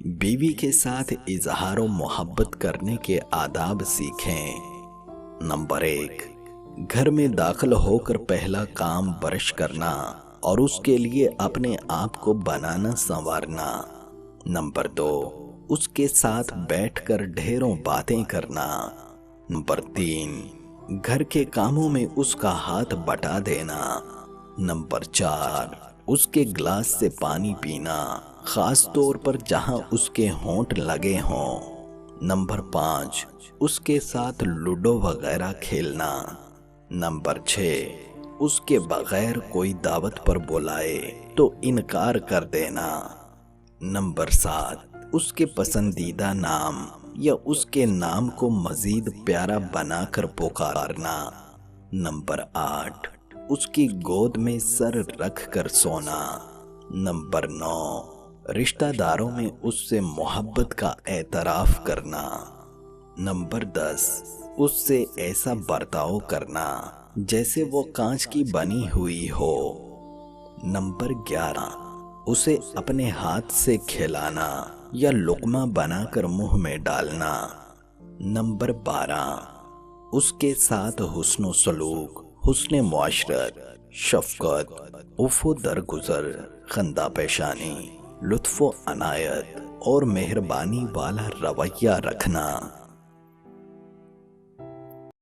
بیوی کے ساتھ اظہار و محبت کرنے کے آداب سیکھیں۔ نمبر 1، گھر میں داخل ہو کر پہلا کام برش کرنا اور اس کے لیے اپنے آپ کو بنانا سنوارنا۔ نمبر 2، اس کے ساتھ بیٹھ کر ڈھیروں باتیں کرنا۔ نمبر 3، گھر کے کاموں میں اس کا ہاتھ بٹا دینا۔ نمبر 4، اس کے گلاس سے پانی پینا، خاص طور پر جہاں اس کے ہونٹ لگے ہوں۔ نمبر 5، اس کے ساتھ لوڈو وغیرہ کھیلنا۔ نمبر 6، اس کے بغیر کوئی دعوت پر بلائے تو انکار کر دینا۔ نمبر 7، اس کے پسندیدہ نام یا اس کے نام کو مزید پیارا بنا کر پکارنا۔ نمبر 8، اس کی گود میں سر رکھ کر سونا۔ نمبر 9، رشتہ داروں میں اس سے محبت کا اعتراف کرنا۔ نمبر 10، اس سے ایسا برتاؤ کرنا جیسے وہ کانچ کی بنی ہوئی ہو۔ نمبر 11، اسے اپنے ہاتھ سے کھلانا یا لقمہ بنا کر منہ میں ڈالنا۔ نمبر 12، اس کے ساتھ حسن و سلوک، حسن معاشرت، شفقت، عفو درگزر، خندہ پیشانی، لطف و عنایت اور مہربانی والا رویہ رکھنا۔